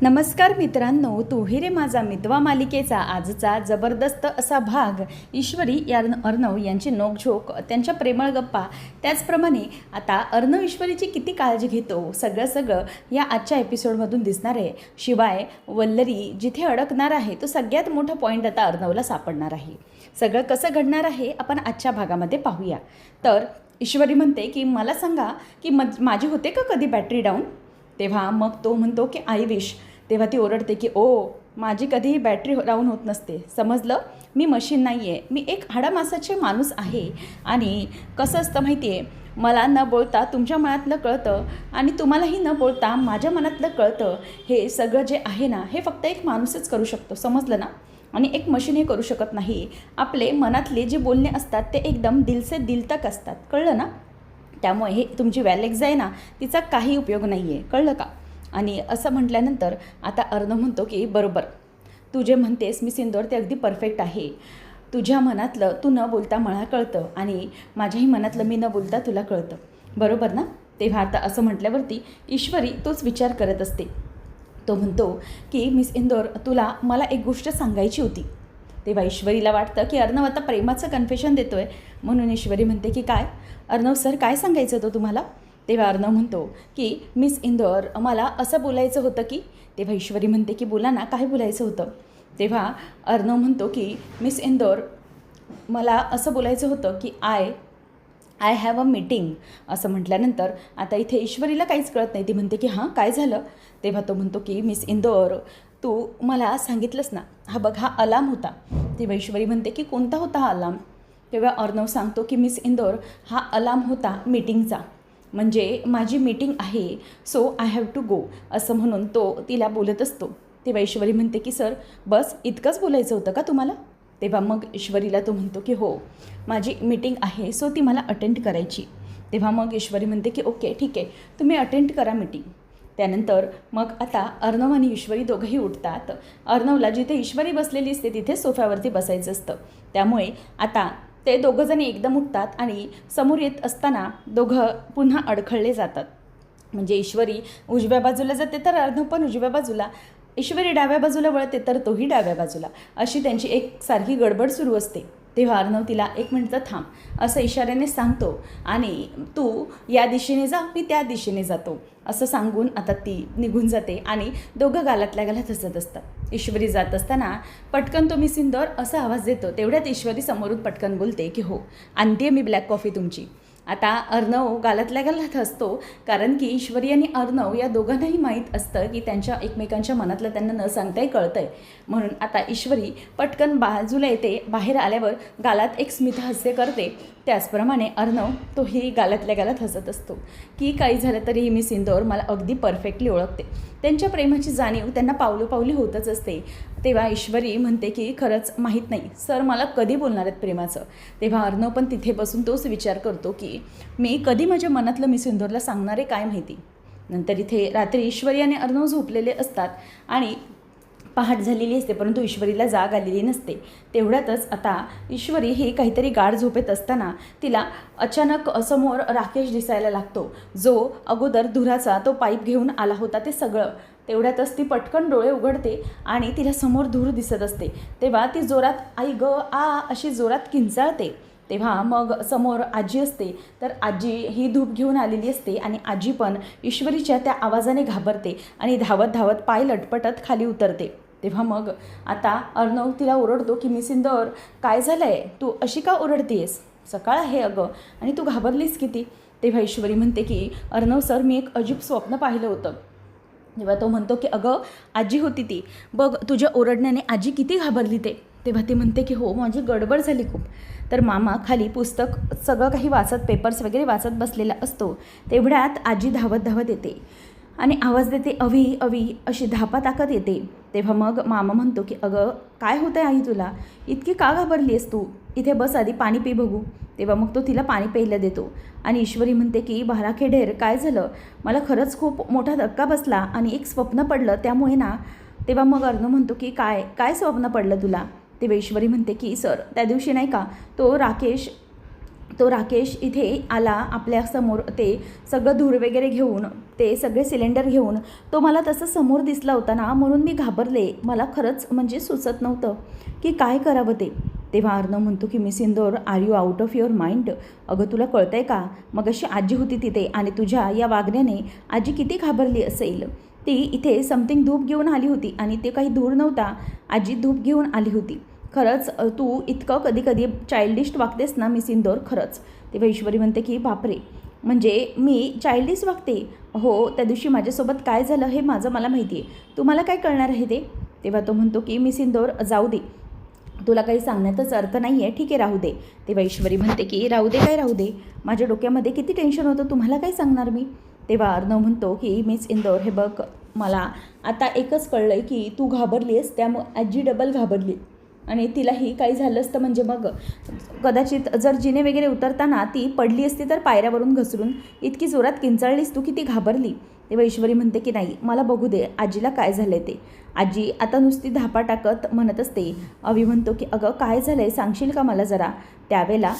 नमस्कार मित्रांनो, तू ही रे माझा मितवा मालिकेचा आजचा जबरदस्त असा भाग ईश्वरी अर्णव यांची नोकझोक, त्यांच्या प्रेमळ गप्पा, त्याचप्रमाणे आता अर्णव ईश्वरीची किती काळजी घेतो सगळं या आजच्या एपिसोडमधून दिसणार आहे. शिवाय वल्लरी जिथे अडकणार आहे तो सगळ्यात मोठा पॉईंट आता अर्णवला सापडणार आहे. सगळं कसं घडणार आहे आपण आजच्या भागामध्ये पाहूया. तर ईश्वरी म्हणते की मला सांगा की माझी होते का कधी बॅटरी डाऊन. तेव्हा मग तो म्हणतो की आय विश. तेव्हा ती ओरडते की माझी कधीही बॅटरी डाऊन होत नसते, समजलं. मी मशीन नाही आहे, मी एक हाडामासाचे माणूस आहे. आणि कसं असतं माहिती आहे, मला न बोलता तुमच्या मनातलं कळतं आणि तुम्हालाही न बोलता माझ्या मनातलं कळतं. हे सगळं जे आहे ना, हे फक्त एक माणूसच करू शकतो, समजलं ना. आणि एक मशीन हे करू शकत नाही. आपले मनातले जे बोलणे असतात ते एकदम दिल से दिल तक असतात, कळलं ना. त्यामुळे हे तुमची वॅलेक्स आहे ना, तिचा काही उपयोग नाही आहे, कळलं का. आणि असं म्हटल्यानंतर आता अर्णव म्हणतो की बरोबर, तू जे म्हणतेस मी सिंदूर ते अगदी परफेक्ट आहे. तुझ्या मनातलं तू न बोलता मला कळतं आणि माझ्याही मनातलं मी न बोलता तुला कळतं, बरोबर ना. तेव्हा आता असं म्हटल्यावरती ईश्वरी तोच विचार करत असते. तो म्हणतो की मिस इंदोर, तुला मला एक गोष्ट सांगायची होती. तेव्हा ईश्वरीला वाटतं की अर्णव आता प्रेमाचं कन्फेशन देतो आहे, म्हणून ईश्वरी म्हणते की काय अर्णव सर, काय सांगायचं होतं तुम्हाला. तेव्हा अर्णव म्हणतो की मिस इंदोर, मला असं बोलायचं होतं की. तेव्हा ईश्वरी म्हणते की बोला ना, काय बोलायचं होतं. तेव्हा अर्णव म्हणतो की मिस इंदोर, मला असं बोलायचं होतं की आय हॅव अ मीटिंग. असं म्हटल्यानंतर आता इथे ईश्वरीला काहीच कळत नाही. ती म्हणते की हां, काय झालं. तेव्हा तो म्हणतो की मिस इंदोर, तू मला सांगितलंस ना, हा बघ हा अलार्म होता. तेव्हा ईश्वरी म्हणते की कोणता होता हा अलार्म. तेव्हा अर्णव सांगतो की मिस इंदोर, हा अलार्म होता मीटिंगचा, म्हणजे माझी मीटिंग आहे, so I have to go, असं म्हणून तो तिला बोलत असतो. तेव्हा ईश्वरी म्हणते की सर बस इतकंच बोलायचं होतं का तुम्हाला. तेव्हा मग ईश्वरीला तो म्हणतो की हो, माझी मीटिंग आहे, सो ती मला अटेंड करायची. तेव्हा मग ईश्वरी म्हणते की ओके ठीक आहे, तुम्ही अटेंड करा मीटिंग. त्यानंतर मग आता अर्णव आणि ईश्वरी दोघंही उठतात. अर्णवला जिथे ईश्वरी बसलेली असते तिथे सोफ्यावरती बसायचं असतं. त्यामुळे आता ते दोघंजणी एकदम उठतात आणि समोर येत असताना दोघं पुन्हा अडखळले जातात. म्हणजे ईश्वरी उजव्या बाजूला जाते तर अर्णव पण उजव्या बाजूला, ईश्वरी डाव्या बाजूला वळते तर तोही डाव्या बाजूला, अशी त्यांची एक सारखी गडबड सुरू असते. तेव्हा अर्णव तिला एक मिनिट थांब असं इशाऱ्याने सांगतो आणि तू या दिशेने जा, मी त्या दिशेने जातो, असं सांगून आता ती निघून जाते आणि दोघं गालातल्या गालात हसत असतात. ईश्वरी जात असताना पटकन तो मिस इंदोर असा आवाज देतो. तेवढ्यात ईश्वरी समोरून पटकन बोलते की हो, आणते मी ब्लॅक कॉफी तुमची. आता अर्णव गालातल्या गालात हसतो, कारण की ईश्वरी आणि अर्णव या दोघांनाही माहीत असतं की त्यांच्या एकमेकांच्या मनातलं त्यांना न सांगताही कळतं आहे. म्हणून आता ईश्वरी पटकन बाजूला येते. बाहेर आल्यावर गालात एक स्मित हास्य करते. त्याचप्रमाणे अर्णव तोही गालातल्या गालात हसत असतो की काही झालं तरी मिस इंदोर मला अगदी परफेक्टली ओळखते. त्यांच्या प्रेमाची जाणीव त्यांना पावलोपावली होतच असते. तेव्हा ईश्वरी म्हणते की खरंच माहीत नाही सर, मला कधी बोलणार आहेत प्रेमाचं. तेव्हा अर्णव पण तिथे बसून तोच विचार करतो की मी कधी माझ्या मनातलं मिस इंदोरला सांगणार आहे काय माहिती. नंतर इथे रात्री ईश्वरी आणि अर्णव झोपलेले असतात आणि पहाट झालेली असते, परंतु ईश्वरीला जाग आलेली नसते. तेवढ्यातच आता ईश्वरी ही काहीतरी गाढ झोपेत असताना तिला अचानक समोर राकेश दिसायला लागतो, जो अगोदर धुराचा तो पाईप घेऊन आला होता ते सगळं. तेवढ्यातच ती पटकन डोळे उघडते आणि तिला समोर धूर दिसत असते. तेव्हा ती जोरात आई ग आ अशी जोरात किंचाळते. तेव्हा मग समोर आजी असते, तर आजी ही धूप घेऊन आलेली असते आणि आजी पण ईश्वरीच्या त्या आवाजाने घाबरते आणि धावत धावत पाय लटपटत खाली उतरते. तेव्हा मग आता अर्णव तिला ओरडतो की मिस इंदोर, काय झालं आहे, तू अशी का ओरडतीयस, सकाळ आहे अगं आणि तू घाबरलीस किती. तेव्हा ईश्वरी म्हणते की अर्णव सर, मी एक अजीब स्वप्न पाहिलं होतं. तेव्हा तो म्हणतो की अगं आजी होती ती, बघ तुझ्या ओरडण्याने आजी किती घाबरली ते. तेव्हा ती म्हणते की हो, माझी गडबड झाली खूप. तर मामा खाली पुस्तक सगळं काही वाचत, पेपर्स वगैरे वाचत बसलेला असतो. तेवढ्यात आजी धावत धावत येते आणि आवाज देते अवी अवी अशी धापा ताकत येते. तेव्हा मग मामा म्हणतो की अगं काय होतं आहे आई तुला, इतकी का घाबरली आहेस तू, इथे बस आधी पाणी पी बघू. तेव्हा मग तो तिला पाणी प्यायला देतो आणि ईश्वरी म्हणते की बाराखे ढेर, काय झालं, मला खरंच खूप मोठा धक्का बसला आणि एक स्वप्न पडलं त्यामुळे ना. तेव्हा मग अर्णव म्हणतो की काय काय स्वप्न पडलं तुला. तेव्हा ईश्वरी म्हणते की सर, त्या दिवशी नाही का तो राकेश तो राकेश इथे आला आपल्यासमोर, ते सगळं धूर वगैरे घेऊन, ते सगळे सिलेंडर घेऊन. तो मला तसं समोर दिसला होता ना, म्हणून मी घाबरले. मला खरंच म्हणजे सुचत नव्हतं की काय करावं ते. तेव्हा अर्णव म्हणतो की miss Indore, are you out of your mind? अगं तुला कळतं आहे का, मग अशी आजी होती तिथे आणि तुझ्या या वागण्याने आजी किती घाबरली असेल. ती इथे समथिंग धूप घेऊन आली होती आणि ते काही धूर नव्हता, आजी धूप घेऊन आली होती. खरंच तू इतकं कधी कधी चाइल्डिश वागतेस ना मिस इंदोर, खरंच. तेव्हा ईश्वरी म्हणते की बापरे, म्हणजे मी चाइल्डिश वागते? हो, त्या दिवशी माझ्यासोबत काय झालं हे मला माहिती आहे, तुम्हाला काय कळणार आहे ते? तेव्हा तो म्हणतो की मिस इंदोर जाऊ दे, तुला काही सांगण्यातच अर्थ नाही आहे, ठीक आहे राहू दे. तेव्हा ईश्वरी म्हणते की राहू दे काय राहू दे, माझ्या डोक्यामध्ये किती टेन्शन होतं, तुम्हाला काय सांगणार मी. तेव्हा अर्णव म्हणतो की मिस इंदोर, हे बघ, मला आता एकच कळलं आहे की तू घाबरली आहेस, त्यामुळे आजी डबल घाबरली आणि तिलाही काही झालं असतं म्हणजे मग कदाचित जर जिने वगैरे उतरताना ती पडली असती तर पायऱ्यावरून घसरून इतकी जोरात किंचाळलीस तू की ती घाबरली. तेव्हा ईश्वरी म्हणते की नाही, मला बघू दे आजीला काय झालं आहे ते. आजी आता नुसती धापा टाकत म्हणत असते. अवी म्हणतो की अगं काय झालं आहे, सांगशील का मला जरा. त्यावेळेला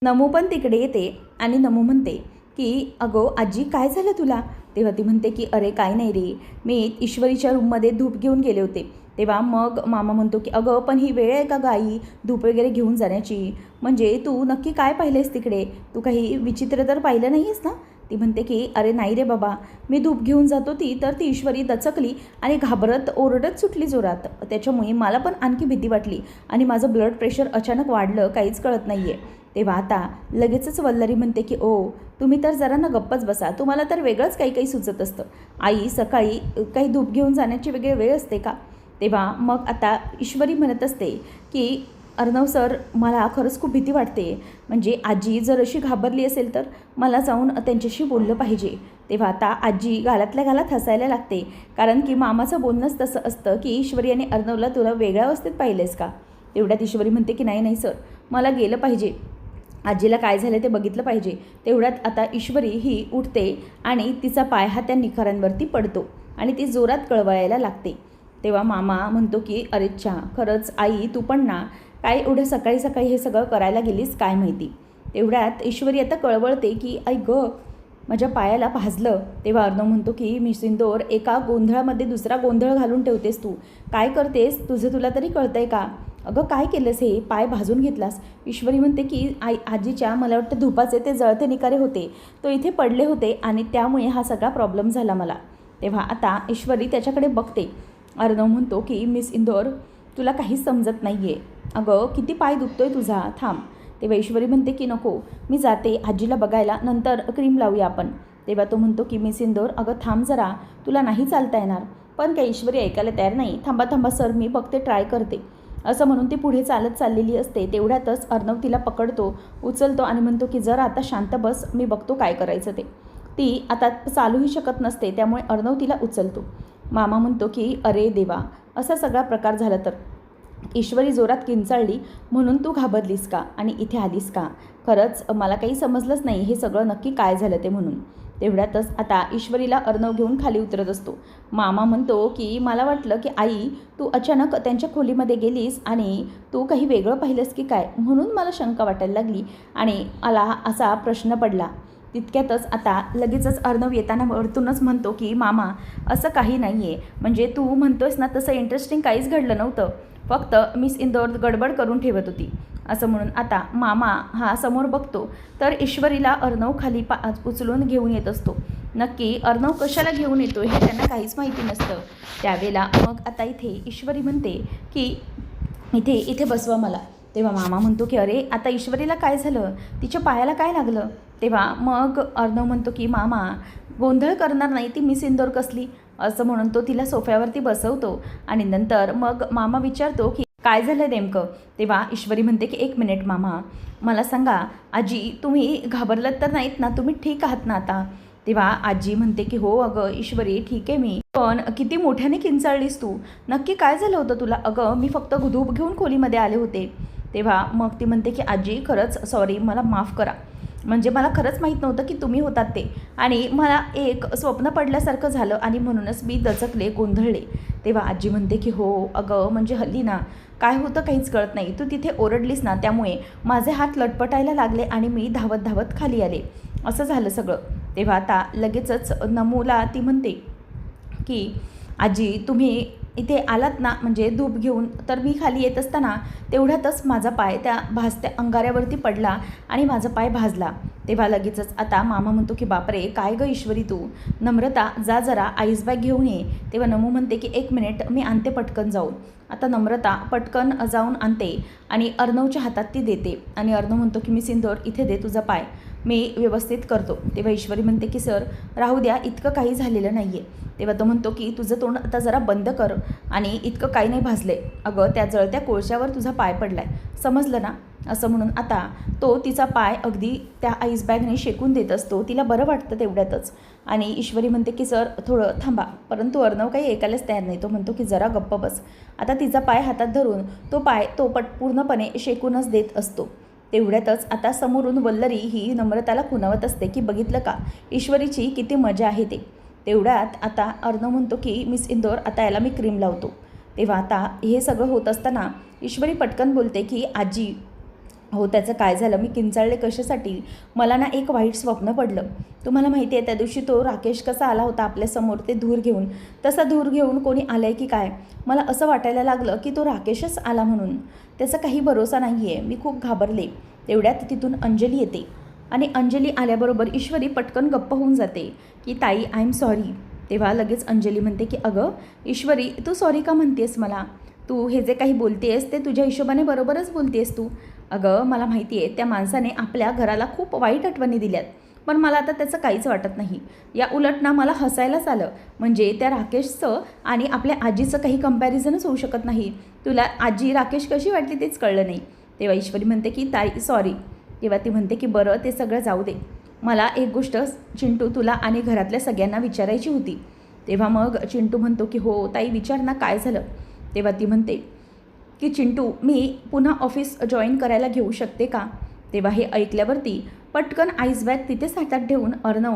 नमू पण तिकडे येते आणि नमू म्हणते की अगो आजी काय झालं तुला. तेव्हा ती म्हणते की अरे काय नाही रे, मी ईश्वरीच्या रूममध्ये धूप घेऊन गेले होते. तेव्हा मग मामा म्हणतो की अगं पण ही वेळ आहे का गाई धूप वगैरे घेऊन जाण्याची, म्हणजे तू नक्की काय पाहिलेस तिकडे, तू काही विचित्र तर पाहिलं नाही आहेस ना. ती म्हणते की अरे नाही रे बाबा, मी धूप घेऊन जातो तर ती ईश्वरी दचकली आणि घाबरत ओरडत सुटली जोरात. त्याच्यामुळे मला पण आणखी भीती वाटली आणि माझं ब्लड प्रेशर अचानक वाढलं, काहीच कळत नाही आहे. तेव्हा आता लगेचच वल्लरी म्हणते की ओ तुम्ही तर जरा ना गप्पच बसा, तुम्हाला तर वेगळंच काही काही सुचत असतं. आई सकाळी काही धूप घेऊन जाण्याची वेगळी वेळ असते का. तेव्हा मग आता ईश्वरी म्हणत असते की अर्णव सर, मला खरंच खूप भीती वाटते, म्हणजे आजी जर अशी घाबरली असेल तर मला जाऊन त्यांच्याशी बोललं पाहिजे. तेव्हा आता आजी गालातल्या गालात हसायला लागते, कारण की मामाचं बोलणंच तसं असतं की ईश्वरी आणि अर्णवला तुला वेगळ्या अवस्थेत पाहिलेस का. तेवढ्यात ईश्वरी म्हणते की नाही नाही सर, मला गेलं पाहिजे, आजीला काय झालं ते बघितलं पाहिजे. तेवढ्यात आता ईश्वरी ही उठते आणि तिचा पाय हा त्या निखारांवरती पडतो आणि ती जोरात कळवळायला लागते. तेव्हा मामा म्हणतो की अरेच्छा, खरंच आई तू पण ना, काय एवढं सकाळी सकाळी हे सगळं करायला गेलीस काय माहिती. तेवढ्यात ईश्वरी आता कळवळते की आई गं, माझ्या पायाला भाजलं. तेव्हा अर्णव म्हणतो की मिस इंदोर, एका गोंधळामध्ये दुसरा गोंधळ घालून ठेवतेस तू, काय करतेस, तुझं तुला तरी कळतंय का. अगं काय केलंस, हे पाय भाजून घेतलास. ईश्वरी म्हणते की आजीच्या मला वाटतं धुपाचे ते जळते निकारे होते, तो इथे पडले होते आणि त्यामुळे हा सगळा प्रॉब्लेम झाला मला. तेव्हा आता ईश्वरी त्याच्याकडे बघते. अर्णव म्हणतो की मिस इंदोर, तुला काहीच समजत नाही आहे, अगं किती पाय दुखतोय तुझा, थांब. तेव्हा ईश्वरी म्हणते की नको, मी जाते आजीला बघायला, नंतर क्रीम लावूया आपण. तेव्हा तो म्हणतो की मिस इंदोर, अगं थांब जरा, तुला नाही चालता येणार. पण काही ईश्वरी ऐकायला तयार नाही. थांबा थांबा सर, मी बघते, ट्राय करते, असं म्हणून ती पुढे चालत चाललेली असते. तेवढ्यातच अर्णव तिला पकडतो, उचलतो आणि म्हणतो की जरा आता शांत बस, मी बघतो काय करायचं ते. ती आता चालूही शकत नसते, त्यामुळे अर्णव तिला उचलतो. मामा म्हणतो की अरे देवा, असा सगळा प्रकार झाला तर. ईश्वरी जोरात किंचाळली म्हणून तू घाबरलीस का आणि इथे आलीस का. खरंच मला काही समजलंच नाही हे सगळं नक्की काय झालं ते म्हणून. तेवढ्यातच आता ईश्वरीला अर्णव घेऊन खाली उतरत असतो. मामा म्हणतो की मला वाटलं की आई तू अचानक त्यांच्या खोलीमध्ये गेलीस आणि तू काही वेगळं पाहिलंस की काय, म्हणून मला शंका वाटायला लागली आणि मला असा प्रश्न पडला. तितक्यातच आता लगेचच अर्णव येताना वरतूनच म्हणतो की मामा असं काही नाही आहे, म्हणजे तू म्हणतोयस ना तसं इंटरेस्टिंग काहीच घडलं नव्हतं, फक्त मिस इंदोर गडबड करून ठेवत होती. असं म्हणून आता मामा हा समोर बघतो तर ईश्वरीला अर्णव खाली उचलून घेऊन येत असतो. नक्की अर्णव कशाला घेऊन येतो हे त्यांना काहीच माहिती नसतं. त्यावेळेला मग आता इथे ईश्वरी म्हणते की इथे बसवा मला. तेव्हा मामा म्हणतो की अरे आता ईश्वरीला काय झालं, तिच्या पायाला काय लागलं. तेव्हा मग अर्णव म्हणतो की मामा गोंधळ करणार नाही ती मिस इंदोर कसली, असं म्हणून तो तिला सोफ्यावरती बसवतो आणि नंतर मग मामा विचारतो की काय झालं नेमकं. तेव्हा ईश्वरी म्हणते की एक मिनिट मामा, मला सांगा आजी, तुम्ही घाबरलात तर नाहीत ना, तुम्ही ठीक आहात ना आता. तेव्हा आजी म्हणते की हो अगं ईश्वरी ठीक आहे मी, पण किती मोठ्याने किंचाळलीस तू, नक्की काय झालं होतं तुला. अगं मी फक्त धूप घेऊन खोलीमध्ये आले होते. तेव्हा मग ती म्हणते की आजी खरंच सॉरी, मला माफ करा, म्हणजे मला खरंच माहीत नव्हतं की तुम्ही होतात ते, आणि मला एक स्वप्न पडल्यासारखं झालं आणि म्हणूनच मी दचकले, गोंधळले. तेव्हा आजी म्हणते की हो अगं म्हणजे हल्ली ना काय होतं काहीच कळत नाही, तू तिथे ओरडलीस ना त्यामुळे माझे हात लटपटायला लागले आणि मी धावत धावत खाली आले, असं झालं सगळं. तेव्हा आता लगेचच नमूला ती म्हणते की आजी तुम्ही इथे आलात ना म्हणजे धूप घेऊन, तर मी खाली येत असताना तेवढ्यातच माझा पाय त्या भाजत्या अंगाऱ्यावरती पडला आणि माझा पाय भाजला. तेव्हा लगेचच आता मामा म्हणतो की बापरे काय गं ईश्वरी तू, नम्रता जा जरा आईस बॅग घेऊन ये. तेव्हा नमू म्हणते की 1 मिनिट मी आणते पटकन जाऊन. आता नम्रता पटकन जाऊन आणते आणि अर्णवच्या हातात ती देते आणि अर्णव म्हणतो की मी सिंदूर इथे दे तुझा पाय, मी व्यवस्थित करतो. तेव्हा ईश्वरी म्हणते की सर राहू द्या, इतकं काही झालेलं नाही आहे. तेव्हा तो म्हणतो की तुझं तोंड आता जरा बंद कर आणि इतकं काही नाही भाजले, अगं त्या जळत्या कोळशावर तुझा पाय पडलाय, समजलं ना, असं म्हणून आता तो तिचा पाय अगदी त्या आईस बॅगने शेकून देत असतो. तिला बरं वाटतं तेवढ्यातच. आणि ईश्वरी म्हणते की सर थोडं थांबा, परंतु अर्णव काही ऐकायलाच तयार नाही. तो म्हणतो की जरा गप्प बस. आता तिचा पाय हातात धरून तो पाय तो पूर्णपणे शेकूनच देत असतो. तेवढ्यातच आता समोरून वल्लरी ही नम्रताला खुणावत असते की बघितलं का ईश्वरीची किती मजा आहे ते. तेवढ्यात आता अर्णव म्हणतो की मिस इंदोर आता याला मी क्रीम लावतो. तेव्हा आता हे सगळं होत असताना ईश्वरी पटकन बोलते की आजी हो त्याचं काय झालं, मी किंचाळले कशासाठी, मला ना एक वाईट स्वप्न पडलं. तुम्हाला माहिती आहे त्या दिवशी तो राकेश कसा आला होता आपल्यासमोर ते धूर घेऊन, तसा धूर घेऊन कोणी आलं आहे की काय, मला असं वाटायला लागलं की तो राकेशच आला म्हणून. त्याचा काही भरोसा नाही आहे, मी खूप घाबरले. तेवढ्यात तिथून अंजली येते आणि अंजली आल्याबरोबर ईश्वरी पटकन गप्प होऊन जाते की ताई आय एम सॉरी. तेव्हा लगेच अंजली म्हणते की अगं ईश्वरी तू सॉरी का म्हणतेस मला, तू हे जे काही बोलतेस ते तुझ्या हिशोबाने बरोबरच बोलतेस तू. अगं मला माहिती आहे त्या माणसाने आपल्या घराला खूप वाईट आठवणी दिल्यात, पण मला आता त्याचं काहीच वाटत नाही. या उलट ना मला हसायलाच आलं, म्हणजे त्या राकेशचं आणि आपल्या आजीचं काही कंपॅरिझनच होऊ शकत नाही. तुला आजी राकेश कशी वाटली तेच कळलं नाही. तेव्हा ईश्वरी म्हणते की ताई सॉरी. तेव्हा ती म्हणते की बरं ते सगळं जाऊ दे, मला एक गोष्ट चिंटू तुला आणि घरातल्या सगळ्यांना विचारायची होती. तेव्हा मग चिंटू म्हणतो की हो ताई विचार ना काय झालं. तेव्हा ती म्हणते की चिंटू मी पुन्हा ऑफिस जॉईन करायला घेऊ शकते का. तेव्हा हे ऐकल्यावरती पटकन आईस बॅग तिथेच हातात ठेवून अर्णव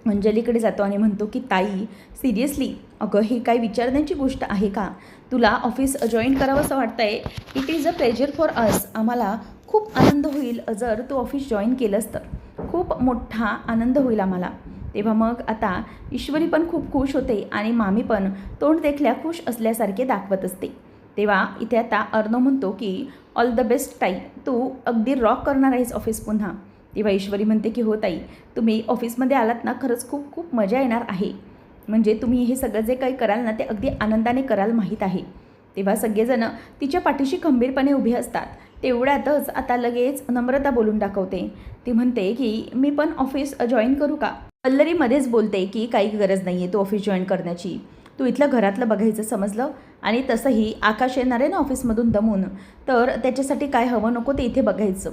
अंजलीकडे जातो आणि म्हणतो की ताई सिरियसली अगं ही काय विचारण्याची गोष्ट आहे का, तुला ऑफिस जॉईन करावं असं वाटतं आहे. It is a pleasure for us, आम्हाला खूप आनंद होईल जर तू ऑफिस जॉईन केलंस तर, खूप मोठा आनंद होईल आम्हाला. तेव्हा मग आता ईश्वरी पण खूप खुश होते आणि मामी पण तोंड देखल्या खुश असल्यासारखे दाखवत असते. तेव्हा इथे आता अर्णव म्हणतो की ऑल द बेस्ट ताई, तू अगदी रॉक करणार आहेस ऑफिस पुन्हा. तेव्हा ईश्वरी म्हणते की हो ताई तुम्ही ऑफिसमध्ये आलात ना खरंच खूप खूप मजा येणार आहे, म्हणजे तुम्ही हे सगळं जे काही कराल ना ते अगदी आनंदाने कराल माहीत आहे. तेव्हा सगळेजणं तिच्या पाठीशी खंबीरपणे उभे असतात. तेवढ्यातच आता लगेच नम्रता बोलून दाखवते. ती म्हणते की मी पण ऑफिस जॉईन करू का. वल्लरीमध्येच बोलते की काही गरज नाही आहे तू ऑफिस जॉईन करण्याची, तू इथलं घरातलं बघायचं समजलं, आणि तसंही आकाश येणार आहे ना ऑफिसमधून दमून, तर त्याच्यासाठी काय हवं नको ते इथे बघायचं,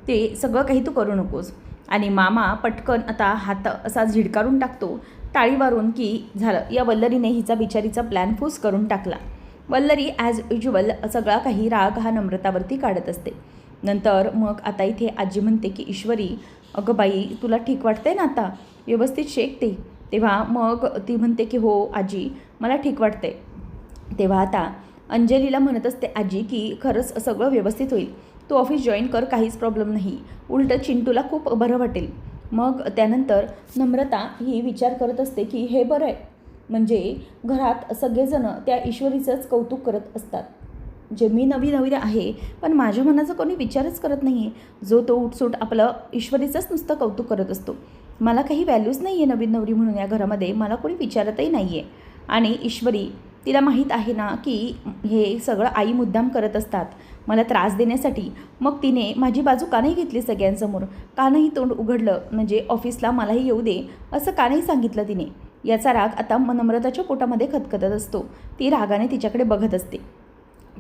ते सगळं काही तू करू नकोस. आणि मामा पटकन आता हात असा झिडकारून टाकतो टाळी मारून की झालं, या वल्लरीने हिचा बिचारीचा प्लॅन फूस करून टाकला. वल्लरी ॲज युज्युअल सगळा काही राग हा नम्रतावरती काढत असते. नंतर मग आता इथे आजी म्हणते की ईश्वरी अगं बाई तुला ठीक वाटतंय ना आता, व्यवस्थित शेकते. तेव्हा मग ती म्हणते की हो आजी मला ठीक वाटते. तेव्हा आता अंजलीला म्हणत असते आजी की खरंच सगळं व्यवस्थित होईल, तू ऑफिस जॉईन कर, काहीच प्रॉब्लेम नाही, उलटं चिंटूला खूप बरं वाटेल. मग त्यानंतर नम्रता ही विचार करत असते की हे बरं आहे, म्हणजे घरात सगळेजणं त्या ईश्वरीचंच कौतुक करत असतात, जे मी नवी आहे पण माझ्या मनाचा कोणी विचारच करत नाही आहे, जो तो उठसूट आपलं ईश्वरीचंच नुसतं कौतुक करत असतो. मला काही व्हॅल्यूज नाही आहे नवीन नवरी म्हणून या घरामध्ये, मला कोणी विचारतही नाही आहे. आणि ईश्वरी तिला माहीत आहे ना की हे सगळं आई मुद्दाम करत असतात मला त्रास देण्यासाठी, मग तिने माझी बाजू का नाही घेतली सगळ्यांसमोर, का नाही तोंड उघडलं, म्हणजे ऑफिसला मलाही येऊ दे असं का नाही सांगितलं तिने. याचा राग आता नम्रताच्या पोटामध्ये खतखतत असतो. ती रागाने तिच्याकडे बघत असते.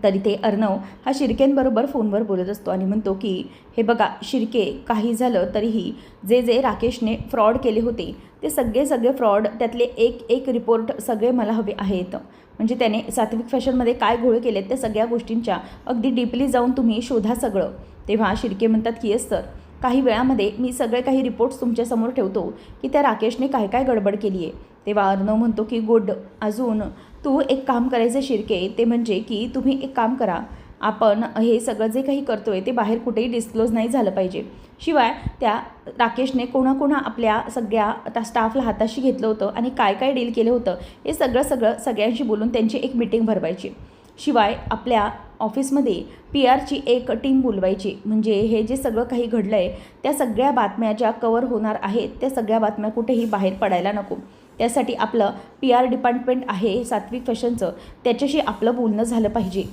तरी ते अर्णव हा शिर्केंबरोबर फोनवर बोलत असतो आणि म्हणतो की हे बघा शिर्के, काही झालं तरीही जे राकेशने फ्रॉड केले होते ते सगळे फ्रॉड, त्यातले एक रिपोर्ट सगळे मला हवे आहेत. म्हणजे त्याने सात्विक फॅशनमध्ये काय घोळ केलेत त्या सगळ्या गोष्टींच्या अगदी डीपली जाऊन तुम्ही शोधा सगळं. तेव्हा शिर्के म्हणतात की येस सर, काही वेळामध्ये मी सगळे काही रिपोर्ट्स तुमच्यासमोर ठेवतो की त्या राकेशने काय काय गडबड केली आहे. तेव्हा अर्णव म्हणतो की गुड. अजून तू एक काम करायचं शिर्के, ते म्हणजे की तुम्ही एक काम करा, आपण हे सगळं जे काही करतो आहे ते बाहेर कुठेही डिस्क्लोज नाही झालं पाहिजे. शिवाय त्या राकेशने कोणाकोणा आपल्या सगळ्या स्टाफला हाताशी घेतलं होतं आणि काय काय डील केलं होतं हे सगळ्यांशी बोलून त्यांची एक मीटिंग भरवायची. शिवाय आपल्या ऑफिसमध्ये PR ची एक टीम बोलवायची, म्हणजे हे जे सगळं काही घडलं आहे त्या सगळ्या बातम्या ज्या कवर होणार आहेत त्या सगळ्या बातम्या कुठेही बाहेर पडायला नको. त्यासाठी आपलं PR डिपार्टमेंट आहे सात्विक फॅशनचं, त्याच्याशी आपलं बोलणं झालं पाहिजे.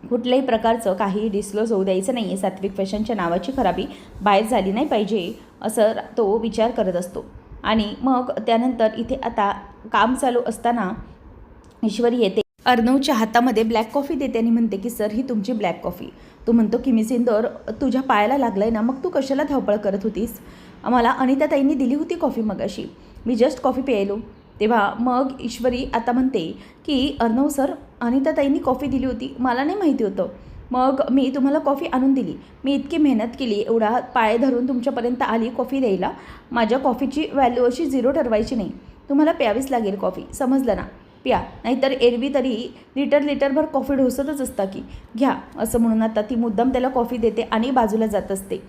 कुठल्याही प्रकारचं काही डिस्क्लोज होऊ द्यायचं नाही आहे. सात्विक फॅशनच्या नावाची खराबी बाहेर झाली नाही पाहिजे असं तो विचार करत असतो. आणि मग त्यानंतर इथे आता काम चालू असताना ईश्वरी येते. अर्णवच्या हातामध्ये ब्लॅक कॉफी देते आणि म्हणते की सर ही तुमची ब्लॅक कॉफी. तो म्हणतो की मिस इंदौर, तुझ्या पायाला लागलं आहे ना, मग तू कशाला धावपळ करत होतीस? मला अनिताताईंनी दिली होती कॉफी मगाशी, मी जस्ट कॉफी प्यायलो. तेव्हा मग ईश्वरी आता म्हणते की अर्णव सर, अनिताताईंनी कॉफी दिली होती, मला नाही माहिती होतं, मग मी तुम्हाला कॉफी आणून दिली. मी इतकी मेहनत केली, एवढा पाय धरून तुमच्यापर्यंत आली कॉफी द्यायला. माझ्या कॉफीची व्हॅल्यू अशी 0 ठरवायची नाही. तुम्हाला प्यावीच लागेल कॉफी, समजलं ना? प्या, नाहीतर एरवी तरी लिटरभर कॉफी ढोसतच असता की. घ्या असं म्हणून आता ती मुद्दाम त्याला कॉफी देते आणि बाजूला जात असते.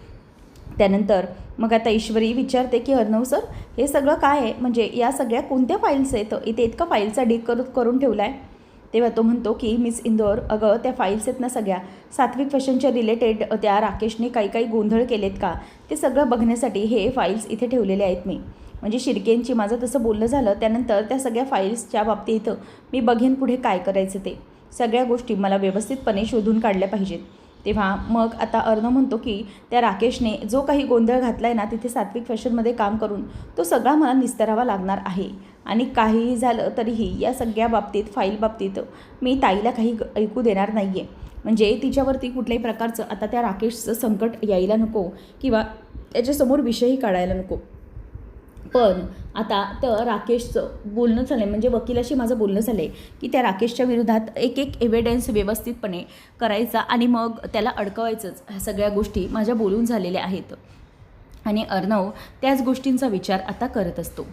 त्यानंतर मग आता ईश्वरी विचारते की अर्णव सर, हे सगळं काय आहे, म्हणजे या सगळ्या कोणत्या फाईल्स आहेत, इथे इतका फाईलचा डीक करून ठेवला आहे? तेव्हा तो म्हणतो की मिस इंदौर, अगं त्या फाईल्स आहेत ना सगळ्या सात्विक फॅशनच्या रिलेटेड, त्या राकेशने काही गोंधळ केलेत का ते सगळं बघण्यासाठी हे फाईल्स इथे ठेवलेले आहेत मी. म्हणजे शिर्केंची माझं तसं बोलणं झालं, त्यानंतर त्या सगळ्या फाईल्सच्या बाबतीत मी बघेन पुढे काय करायचं ते. सगळ्या गोष्टी मला व्यवस्थितपणे शोधून काढल्या पाहिजेत. तेव्हा मग आता अर्णव म्हणतो की त्या राकेशने जो काही गोंधळ घातला आहे ना तिथे सात्विक फॅशनमध्ये काम करून, तो सगळा मला निस्तरावा लागणार आहे. आणि काहीही झालं तरीही या सगळ्या बाबतीत, फाईल बाबतीत मी ताईला काही ऐकू देणार नाही आहे. म्हणजे तिच्यावरती कुठल्याही प्रकारचं आता त्या राकेशचं संकट यायला नको किंवा त्याच्यासमोर विषयही काढायला नको. पण आता तर राकेशचं बोलणं झालं आहे, म्हणजे वकिलाशी माझं बोलणं झालं आहे की त्या राकेशच्या विरोधात एक एव्हिडन्स व्यवस्थितपणे करायचा आणि मग त्याला अडकवायचंच. ह्या सगळ्या गोष्टी माझ्या बोलून झालेल्या आहेत. आणि अर्णव त्याच गोष्टींचा विचार आता करत असतो.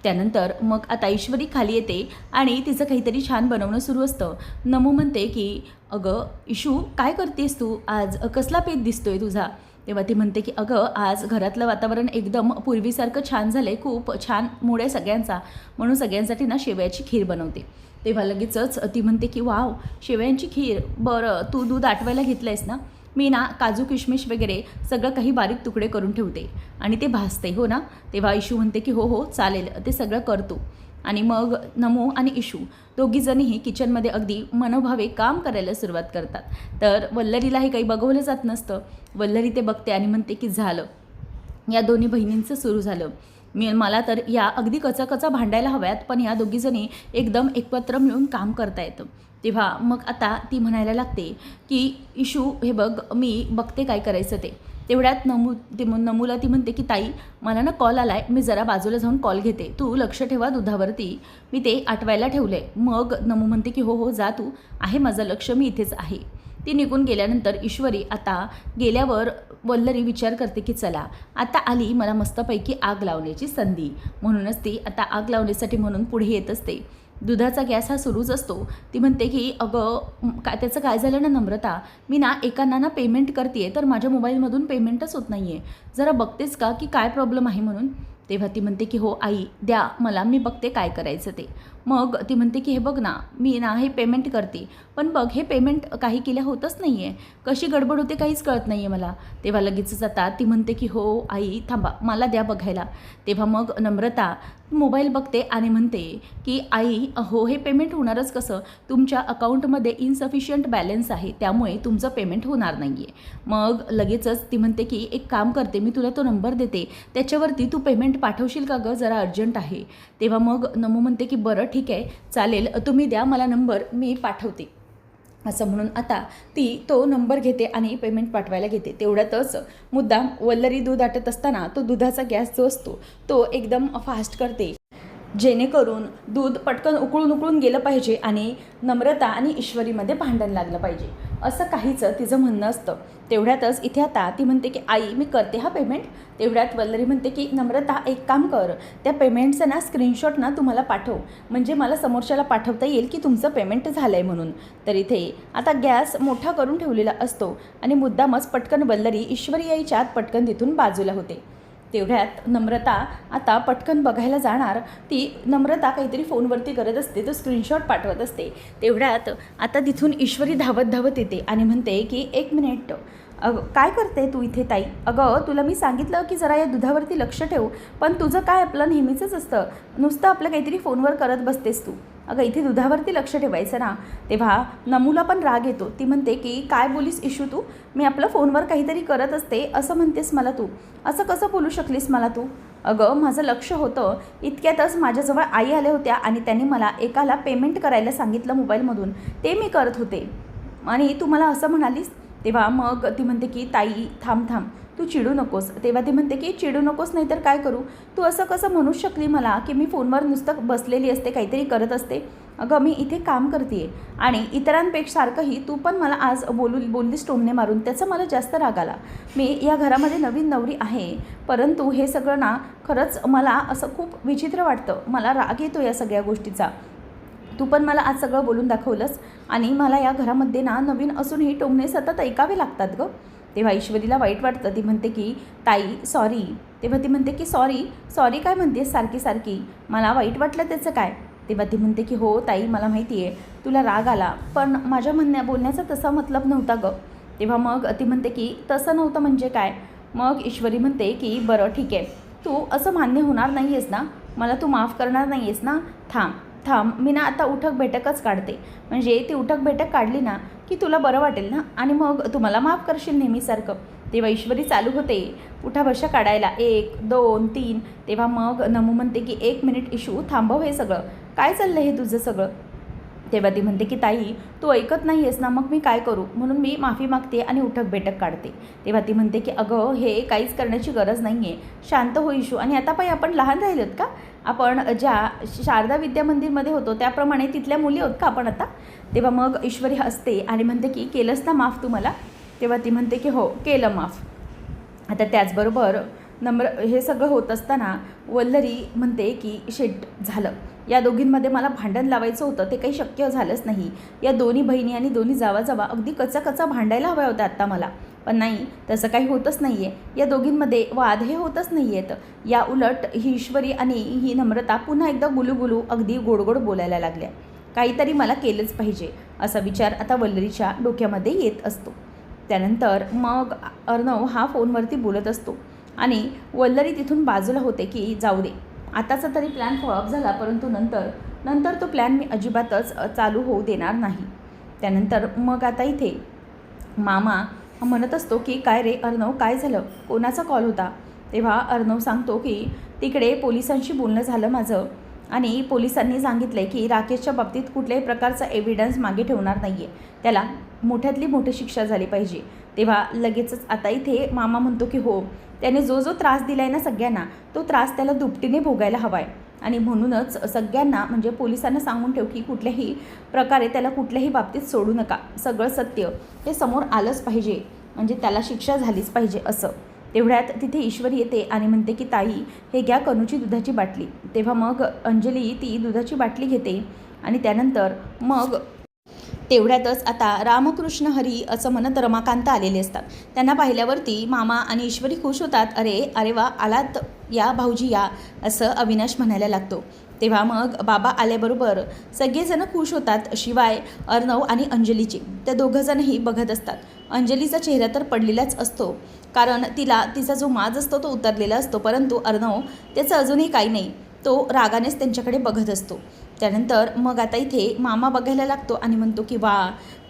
त्यानंतर मग आता ईश्वरी खाली येते आणि तिचं काहीतरी छान बनवणं सुरू असतं. नमू म्हणते की अगं इशू, काय करतेस तू आज, कसला पेत दिसतोय तुझा? तेव्हा ती म्हणते की अगं आज घरातलं वातावरण एकदम पूर्वीसारखं छान झालं आहे, खूप छान मूड आहे सगळ्यांचा, म्हणून सगळ्यांसाठी ना शेवयाची खीर बनवते. तेव्हा लगेचच ती म्हणते की वाव, शेवयांची खीर, बरं तू दूध आटवायला घेतलं आहेस ना, मी ना काजू किशमिश वगैरे सगळं काही बारीक तुकडे करून ठेवते आणि ते भाजते, हो ना? तेव्हा इशू म्हणते की हो चालेल, ते सगळं करतो. आणि मग नमो आणि इशू दोघीजणीही किचनमध्ये अगदी मनोभावे काम करायला सुरुवात करतात. तर वल्लरीला हे काही बघवलं जात नसतं. वल्लरी ते बघते आणि म्हणते की झालं, या दोन्ही बहिणींचं सुरू झालं. मला तर या अगदी कचा भांडायला हव्यात, पण या दोघीजणी एकदम एकत्र मिळून काम करता येतं. तेव्हा मग आता ती म्हणायला लागते की इशू हे बघ, मी बघते काय करायचं ते. तेवढ्यात नमूला ती म्हणते की ताई, मला ना कॉल आला आहे, मी जरा बाजूला जाऊन कॉल घेते, तू लक्ष ठेवा दुधावरती, मी ते आटवायला ठेवलं आहे. मग नमू म्हणते की हो जा तू, आहे माझं लक्ष, मी इथेच आहे. ती निघून गेल्यानंतर ईश्वरी आता गेल्यावर वल्लरी विचार करते की चला आता आली मला मस्तपैकी आग लावण्याची संधी. म्हणूनच ती आता आग लावण्यासाठी म्हणून पुढे येत असते. दुधाचा गॅस हा सुरूच असतो. ती म्हणते की अगं त्याचं काय झालं ना नम्रता, मी ना एकांना ना पेमेंट करते तर माझ्या मोबाईलमधून पेमेंटच होत नाही आहे, जरा बघतेस का की काय प्रॉब्लेम आहे म्हणून. तेव्हा ती म्हणते की हो आई द्या मला, मी बघते काय करायचं ते. मग ती म्हणते की हे बघ ना, मी ना हे पेमेंट करते, पण बघ हे पेमेंट काही केल्या होतच नाही आहे, कशी गडबड होते काहीच कळत नाही आहे मला. तेव्हा लगेचच आता ती म्हणते की हो आई थांबा, मला द्या बघायला. तेव्हा मग नम्रता मोबाईल बघते आणि म्हणते की आई हो हे पेमेंट होणारच कसं, तुमच्या अकाउंटमध्ये इनसफिशियंट बॅलन्स आहे, त्यामुळे तुमचं पेमेंट होणार नाही आहे. मग लगेचच ती म्हणते की एक काम करते, मी तुला तो नंबर देते, त्याच्यावरती तू पेमेंट पाठवशील का गं, जरा अर्जंट आहे. तेव्हा मग नमू म्हणते की बरं ठीक आहे चालेल, तुम्ही द्या मला नंबर, मी पाठवते. असं म्हणून आता ती तो नंबर घेते आणि पेमेंट पाठवायला घेते. तेवढ्यातच मुद्दाम वल्लरी दूध आटत असताना तो दुधाचा गॅस जो असतो तो एकदम फास्ट करते, जेणेकरून दूध पटकन उकळून गेलं पाहिजे आणि नम्रता आणि ईश्वरीमध्ये भांडण लागलं पाहिजे. असं काहीच तिचं म्हणणं असतं. तेवढ्यातच इथे आता ती म्हणते की आई मी करते हा पेमेंट. तेवढ्यात वल्लरी म्हणते की नम्रता एक काम कर, त्या पेमेंटचं ना स्क्रीनशॉट ना तुम्हाला पाठव, म्हणजे मला समोरच्याला पाठवता येईल की तुमचं पेमेंट झालं आहे म्हणून. तर इथे आता गॅस मोठा करून ठेवलेला असतो आणि मुद्दामच पटकन वल्लरी ईश्वरी यायच्या आत पटकन तिथून बाजूला होते. तेवढ्यात नम्रता आता पटकन बघायला जाणार. ती नम्रता काहीतरी फोनवरती करत असते, तो स्क्रीनशॉट पाठवत असते. तेवढ्यात आता तिथून ईश्वरी धावत धावत येते आणि म्हणते की 1 मिनिट, काय करते तू इथे ताई? अगं तुला मी सांगितलं की जरा या दुधावरती लक्ष ठेव, पण तुझं काय आपलं नेहमीचंच असतं, नुसतं आपलं काहीतरी फोनवर करत बसतेस तू. अगं इथे दुधावरती लक्ष ठेवायचं ना. तेव्हा नमूला पण राग येतो. ती म्हणते की काय बोलीस इशू तू? मी आपलं फोनवर काहीतरी करत असते असं म्हणतेस मला तू? असं कसं बोलू शकलीस मला तू? अगं माझं लक्ष होतं. इतक्यातच माझ्याजवळ आई आल्या होत्या आणि त्यांनी मला एकाला पेमेंट करायला सांगितलं मोबाईलमधून, ते मी करत होते आणि तू मला असं म्हणालीस. तेव्हा मग ती म्हणते की ताई थांब थांब, तू चिडू नकोस. तेव्हा ती म्हणते की चिडू नकोस नाही तर काय करू? तू असं कसं म्हणू शकली मला की मी फोनवर नुसतं बसलेली असते, काहीतरी करत असते? अगं मी इथे काम करते आहे आणि इतरांपेक्षासारखंही तू पण मला आज बोललीस टोमणे मारून, त्याचा मला जास्त राग आला. मी या घरामध्ये नवीन नवरी आहे, परंतु हे सगळं ना खरंच मला असं खूप विचित्र वाटतं. मला राग येतो या सगळ्या गोष्टीचा. तू पण मला आज सगळं बोलून दाखवलंस आणि मला या घरामध्ये ना नवीन असूनही टोमणे सतत ऐकावे लागतात गं. तेव्हा ईश्वरीला वाईट वाटतं. ती म्हणते की ताई सॉरी. तेव्हा ती म्हणते की सॉरी काय म्हणतेस सारखी सारखी? मला वाईट वाटलं त्याचं काय? तेव्हा ती म्हणते की हो ताई मला माहिती आहे तुला राग आला, पण माझ्या बोलण्याचा तसा मतलब नव्हता गं. तेव्हा मग ती म्हणते की तसं नव्हतं म्हणजे काय? मग ईश्वरी म्हणते की बरं ठीक आहे, तू असं मान्य होणार नाही आहेस ना, मला तू माफ करणार नाही आहेस ना? थांब मी ना आता उठक बैठकच काढते, म्हणजे ती उठक बैठक काढली ना की तुला बरं वाटेल ना आणि मग तू मला माफ करशील नेहमीसारखं. तेव्हा ईश्वरी चालू होते उठाबशा काढायला, 1 2 3. तेव्हा मग नमू म्हणते की 1 मिनिट इशू थांबव हे सगळं, काय चाललं हे तुझं सगळं? तेव्हा ती म्हणते की ताई तू ऐकत नाही आहेस ना, मग मी काय करू? म्हणून मी माफी मागते आणि उठक बैठक काढते. तेव्हा ती म्हणते की अगं हे काहीच करण्याची गरज नाही आहे, शांत हो इशू. आणि आता पाहिजे आपण लहान राहिलोत का? आपण ज्या शारदा विद्या मंदिरमध्ये होतो त्याप्रमाणे तिथल्या मुली आहोत का आपण आता? तेव्हा मग ईश्वरी हसते आणि म्हणते की केलंस ना माफ तू मला? तेव्हा ती म्हणते की हो केलं माफ. आता त्याचबरोबर हे सगळं होत असताना वल्लरी म्हणते की शेट झालं, या दोघींमध्ये मला भांडण लावायचं होतं, ते काही शक्य झालंच नाही. या दोन्ही बहिणी आणि दोन्ही जावा अगदी कचा भांडायला हव्या होत्या आत्ता मला, पण नाही, तसं काही होतच नाही आहे. या दोघींमध्ये वाद हे होतच नाही आहेत. या उलट ही ईश्वरी आणि ही नम्रता पुन्हा एकदा गुलूगुलू अगदी गोडगोड बोलायला लागल्या. काहीतरी मला केलंच पाहिजे असा विचार आता वल्लरीच्या डोक्यामध्ये येत असतो. त्यानंतर मग अर्णव हा फोनवरती बोलत असतो आणि वल्लरी तिथून बाजूला होते की जाऊ दे, आताचा तरी प्लॅन फॉलोअप झाला, परंतु नंतर तो प्लॅन मी अजिबातच चालू होऊ देणार नाही. त्यानंतर मग आता इथे मामा म्हणत असतो की काय रे अर्णव, काय झालं? कोणाचा कॉल होता? तेव्हा अर्णव सांगतो की तिकडे पोलिसांशी बोलणं झालं माझं आणि पोलिसांनी सांगितलं आहे की राकेशच्या बाबतीत कुठल्याही प्रकारचा एव्हिडन्स मागे ठेवणार नाही आहे, त्याला मोठ्यातली मोठी शिक्षा झाली पाहिजे. तेव्हा लगेचच आता इथे मामा म्हणतो की हो, त्याने जो त्रास दिला आहे ना सगळ्यांना, तो त्रास त्याला दुपटीने भोगायला हवा आहे आणि म्हणूनच सगळ्यांना म्हणजे पोलिसांना सांगून ठेव की कुठल्याही प्रकारे त्याला कुठल्याही बाबतीत सोडू नका, सगळं सत्य हे समोर आलंच पाहिजे, म्हणजे त्याला शिक्षा झालीच पाहिजे असं. तेवढ्यात तिथे ईश्वरी येते आणि म्हणते की ताई हे घ्या कनूची दुधाची बाटली. तेव्हा मग अंजली ती दुधाची बाटली घेते आणि त्यानंतर मग तेवढ्यातच आता रामकृष्ण हरी असं म्हणत रमाकांत आलेले असतात. त्यांना पाहिल्यावरती मामा आणि ईश्वरी खुश होतात. अरे वा आलात, या भाऊजी या, असं अविनाश म्हणायला लागतो. तेव्हा मग बाबा आल्याबरोबर सगळेजण खुश होतात, शिवाय अर्णव आणि अंजलीचे. त्या दोघंजणही बघत असतात. अंजलीचा चेहरा तर पडलेलाच असतो, कारण तिचा जो माज असतो तो उतरलेला असतो, परंतु अर्णव त्याचं अजूनही काही नाही, तो रागानेच त्यांच्याकडे बघत असतो. त्यानंतर मग आता इथे मामा बघायला लागतो आणि म्हणतो की वा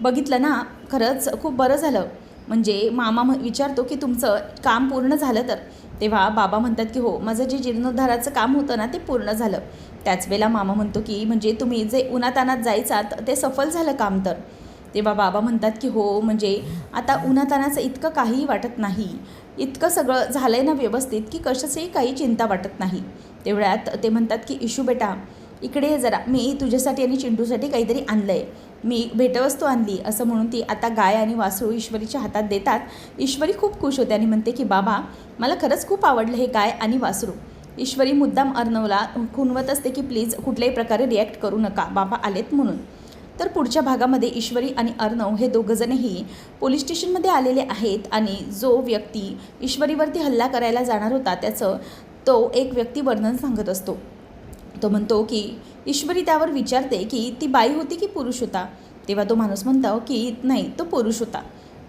बघितलं ना, खरंच खूप बरं झालं. म्हणजे मामा विचारतो की तुमचं काम पूर्ण झालं तर? तेव्हा बाबा म्हणतात की हो, माझं जे जीर्णोद्धाराचं काम होतं ना ते पूर्ण झालं. त्याच वेळेला मामा म्हणतो की म्हणजे तुम्ही जे उन्हातानात जायचात ते सफल झालं काम तर? तेव्हा बाबा म्हणतात की हो, म्हणजे आता उन्हातानाचं इतकं काहीही वाटत नाही, इतकं सगळं झालं आहे ना व्यवस्थित की कशाचंही काही चिंता वाटत नाही. तेवढ्यात ते म्हणतात की इशू बेटा, इकडे ये जरा, मी तुझ्यासाठी आणि चिंटूसाठी काहीतरी आणलं आहे, मी भेटवस्तू आणली असं म्हणून ती आता गाय आणि वासरू ईश्वरीच्या हातात देतात. ईश्वरी खूप खुश होते आणि म्हणते की बाबा, मला खरंच खूप आवडलं हे गाय आणि वासरू. ईश्वरी मुद्दाम अर्णवला खुणवत असते की प्लीज कुठल्याही प्रकारे रिॲक्ट करू नका, बाबा आलेत म्हणून. तर पुढच्या भागामध्ये ईश्वरी आणि अर्णव हे दोघंजणही पोलीस स्टेशनमध्ये आलेले आहेत आणि जो व्यक्ती ईश्वरीवरती हल्ला करायला जाणार होता त्याचं तो एक व्यक्ती वर्णन सांगत असतो. तो म्हणतो की ईश्वरी त्यावर विचारते की ती बाई होती की पुरुष होता. तेव्हा तो माणूस म्हणतो की नाही, तो पुरुष होता.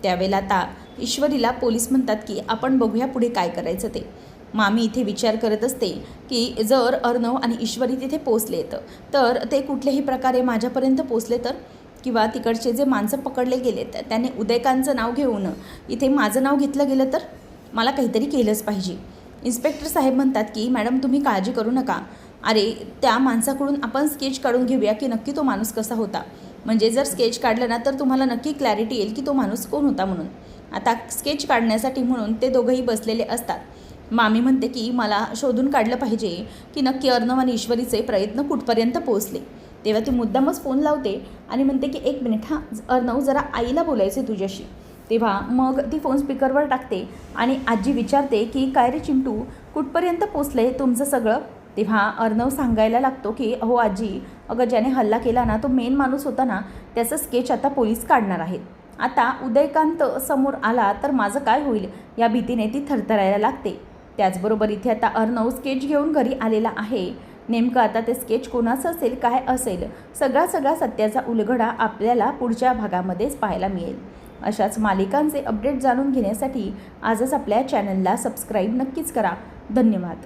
त्यावेळेला आता ईश्वरीला पोलीस म्हणतात की आपण बघूया पुढे काय करायचं ते. मामी इथे विचार करत असते की जर अर्णव आणि ईश्वरी तिथे पोचलेत तर ते कुठल्याही प्रकारे माझ्यापर्यंत पोचले तर, किंवा तिकडचे जे माणसं पकडले गेलेत त्याने उदयकांचं नाव घेऊन इथे माझं नाव घेतलं गेलं तर मला काहीतरी केलंच पाहिजे. इन्स्पेक्टर साहेब म्हणतात की मॅडम तुम्ही काळजी करू नका, अरे त्या माणसाकडून आपण स्केच काढून घेऊया की नक्की तो माणूस कसा होता. म्हणजे जर स्केच काढलं ना तर तुम्हाला नक्की क्लॅरिटी येईल की तो माणूस कोण होता म्हणून. आता स्केच काढण्यासाठी म्हणून ते दोघंही बसलेले असतात. मामी म्हणते की मला शोधून काढलं पाहिजे की नक्की अर्णव आणि ईश्वरीचे प्रयत्न कुठपर्यंत पोहोचले. तेव्हा ती मुद्दामच फोन लावते आणि म्हणते की एक मिनिट हां अर्णव, जरा आईला बोलायचे तुझ्याशी. तेव्हा मग ती फोन स्पीकरवर टाकते आणि आजी विचारते की काय रे चिंटू, कुठपर्यंत पोचले तुमचं सगळं. तेव्हा अर्णव सांगायला लागतो की हो आजी, अगं ज्याने हल्ला केला ना तो मेन माणूस होता ना, त्याचं स्केच आता पोलीस काढणार आहेत. आता उदयकांत समोर आला तर माझं काय होईल या भीतीने ती थरथरायला लागते. त्याचबरोबर इथे आता अर्णव स्केच घेऊन घरी आलेला आहे. नेमकं आता ते स्केच कोणाचं असेल, काय असेल, सगळा सत्याचा उलगडा आपल्याला पुढच्या भागामध्येच पाहायला मिळेल. अशाच मालिकांचे अपडेट जाणून घेण्यासाठी आजच आपल्या चॅनलला सबस्क्राईब नक्कीच करा. धन्यवाद.